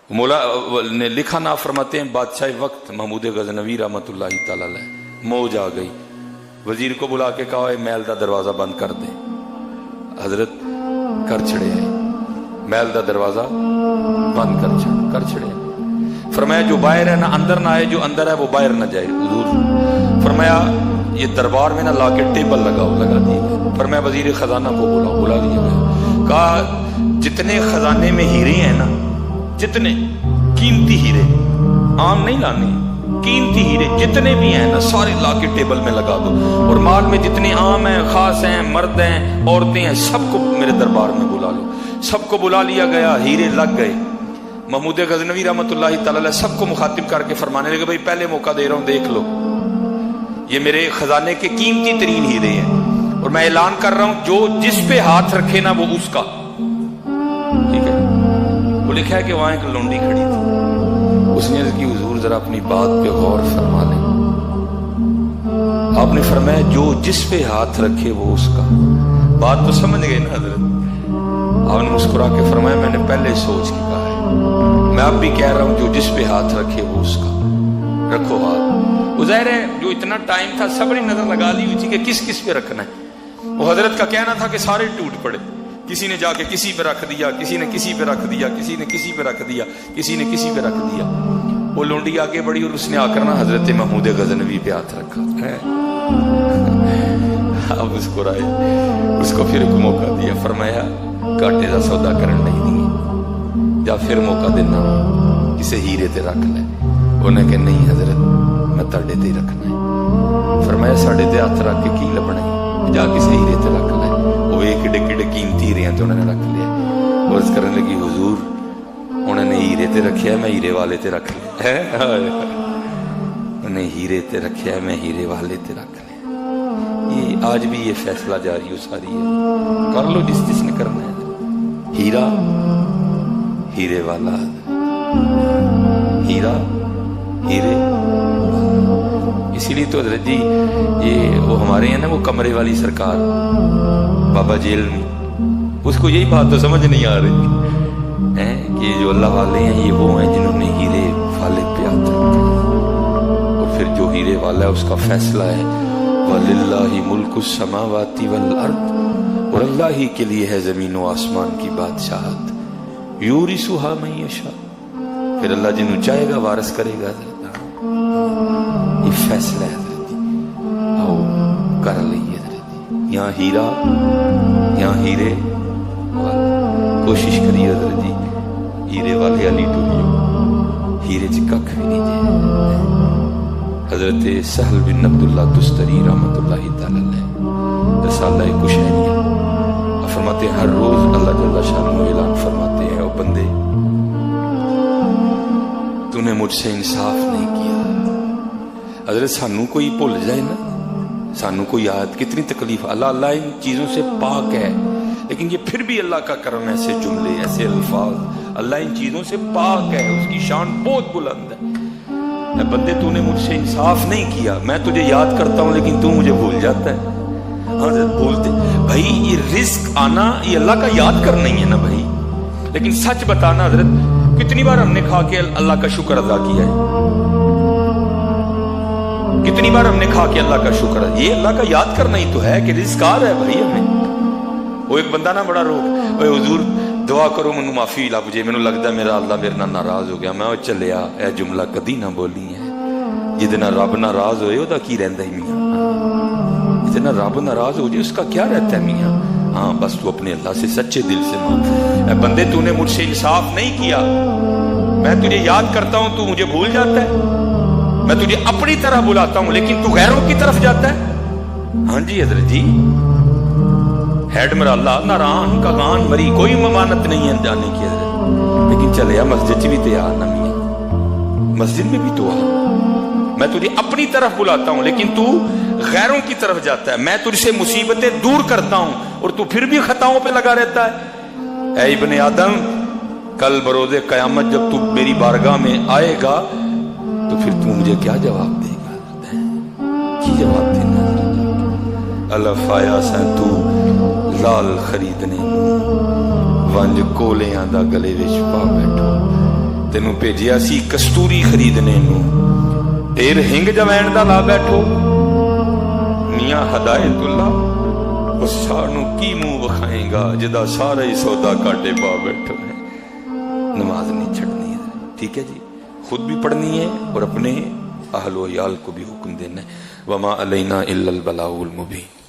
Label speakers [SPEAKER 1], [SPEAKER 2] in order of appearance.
[SPEAKER 1] मौला ने लिखा ना फरमाते हैं बादशाह वक्त महमूद गजनवी रहमतुल्लाहि तआला अलैह मौज आ गई, वजीर को बुला के कहा महल का दरवाजा बंद कर दे। हजरत कर छड़े है, महल का दरवाजा बंद कर छड़े। फरमाया जो बाहर है ना अंदर ना आए, जो अंदर है वो बाहर ना जाए। हुजूर फरमाया ये दरबार में ना लाके टेबल लगा दिए। फरमाया वजीर खजाना को बुला लिया गया। कहा जितने खजाने में हीरे हैं ना, जितने कीमती हीरे, आम नहीं लाने, कीमती हीरे जितने भी हैं ना सारे लाके टेबल में लगा दो। और माल में जितने आम हैं, खास हैं, मर्द हैं, औरतें हैं, सबको मेरे दरबार में बुला लो। सबको बुला लिया गया, हीरे लग गए। महमूद गजनवी रहमतुल्लाहि तआला अलैह सबको मुखातिब करके फरमाने लगे भाई पहले मौका दे रहा हूं, देख लो ये मेरे खजाने के कीमती तरीन हीरे हैं और मैं ऐलान कर रहा हूं जो जिस पे हाथ रखे ना वो उसका। ठीक है, वो लिखा है कि वहां एक लौंडी खड़ी थी, उसने अर्ज की हुजूर जरा अपनी बात पे गौर फरमा लें। आपने फरमाया जो जिस पे हाथ रखे वो उसका। बात तो समझ गए ना हजरत? आपने मुस्कुरा के फरमाया मैंने पहले सोच के कहा है, मैं अब भी कह रहा हूं जो जिस पे हाथ रखे वो उसका। रखो हाथ। उज़ैर है जो इतना टाइम था सबने नजर लगा ली हुई थी कि किस किस पे रखना है। वो हजरत का कहना था कि सारे टूट पड़े, किसी ने जाके किसी पे रख दिया, किसी ने किसी पे रख दिया, किसी ने किसी पे रख दिया, किसी ने किसी पे रख दिया। वो लौंडी आगे बढ़ी और उसने आकर ना हजरत महमूद गजनवी पे हाथ रखा है। अब उसको उसको फिर एक मौका दिया, फरमाया काटे का सौदा करन नहीं दी, या फिर मौका देना किसी हीरे ते रख ले। उन्हें कहा नहीं हजरत मैं ताड़े ते रखना है। फरमाया साढ़े ते हाथ रख के की लभना है, जा किसी हीरे ते रख ले। वो एक किडे किडे कीमती हीरे तो उन्होंने रख लिया। अर्ज करने लगी हुजूर उन्होंने हीरे ते रखे, मैं हीरे वाले ते रख लिया। उन्हें हीरे ते रखे, मैं हीरे वाले ते रख लिया। ये आज भी ये फैसला जारी हो सारी है, कर लो जिस जिसने करना है। हीरा हीरे वाला, हीरा हीरे। इसीलिए तो हजरत जी ये वो हमारे हैं ना वो कमरे वाली सरकार बाबा जेल में, उसको यही बात तो समझ नहीं आ रही है कि जो अल्लाह वाले हैं ये वो हैं जिन्होंने हीरे वाले पे हाथ रखा। और फिर जो हीरे वाला है उसका फैसला है वलिल्लाहि मुल्कुस समावाति वल अर्द, और अल्लाह ही के लिए है जमीन व आसमान की बादशाहत। यूरिसुहा मन यशा, फिर अल्लाह जिन्हों चाहेगा वारिस करेगा। ये फैसला है आओ कर लीजिए। यहाँ हीरा यहाँ हीरे, कोशिश करिए हजरत जी हीरे वाले अली टूरियो, हीरे च कख भी नहीं जे। हजरत सहल बिन अब्दुल्लाह तुस्तरी रहमतुल्लाहि तआला अलैह रसाला कुशैनिया फरमाते हर रोज अल्लाह जल्ला शान ऐलान फरमाते हैं ओ बंदे तूने मुझसे इंसाफ नहीं किया। हजरत सानू कोई भूल जाए ना, सानू कोई याद कितनी तकलीफ। अल्लाह अल्लाह इन चीजों से पाक है, लेकिन ये फिर भी अल्लाह का करम, ऐसे जुमले ऐसे अल्फाज, अल्लाह इन चीजों से पाक है, उसकी शान बहुत बुलंद है। बंदे तूने मुझसे इंसाफ नहीं किया, मैं तुझे याद करता हूं लेकिन तू मुझे भूल जाता है। हजरत बोलते भाई ये रिस्क आना ये अल्लाह का याद करना ही है ना भाई। लेकिन सच बताना हजरत कितनी बार हमने खा के अल्लाह का शुक्र अदा किया है, कितनी बार हमने खा के अल्लाह का शुक्र, ये अल्लाह का याद करना ही तो है कि रिस्क आ रहा है भाई हमें। वो एक बंदा ना बड़ा रोक हुजूर दुआ करो मैनू माफी लभ जे, मैनू लगता मेरा अल्लाह मेरे नाल नाराज हो गया। मैं चलिया यह जुमला कदी ना बोली है, जिदे नाल रब नाराज होए ओदा की रहिंदा ही मियां, जिदे नाल रब नाराज हो जाए उसका क्या रहता है मियां। हाँ बस तू अपने अल्लाह से सच्चे दिल से मांग। बंदे तूने मुझसे इंसाफ नहीं किया, मैं तुझे याद करता हूं तू मुझे भूल जाता है, मैं तुझे अपनी तरह बुलाता हूं लेकिन तू गैरों की तरफ जाता है। हाँ जी हजरत जी हेड मराला नारान का गान मरी, कोई ममानत नहीं है जाने की हजरत, लेकिन चले मस्जिद भी तैयार ना मियां, मस्जिद में भी तो आ, मैं तुझे अपनी तरफ बुलाता हूं लेकिन तू गैरों की तरफ जाता है। मैं तुझसे मुसीबतें दूर करता हूं और तू फिर भी खताओं पे लगा रहता है। ऐ इब्ने आदम कल बरोज़े क़यामत जब तू मेरी बारगाह में आएगा तो फिर तू मुझे क्या जवाब देगा? की जवाब देना? अल्लाह सन तू लाल खरीदने वंज कोलियां दा गले विच पा बैठो, تینوں بھیجیا سی کستوری خریدنے نو، تیر ہنگ جوین دا لا بیٹھو، میاں ہدایت اللہ اس شاہ نو کی منہ وکھائیں گا جدا سارا ہی سودا کاٹے پا بیٹھو ہے۔ نماز نہیں چھڑنی ہے، ٹھیک ہے جی، خود بھی پڑھنی ہے اور اپنے اہل و عیال کو بھی حکم دینا ہے۔ وما علینا الا البلاغ المبین۔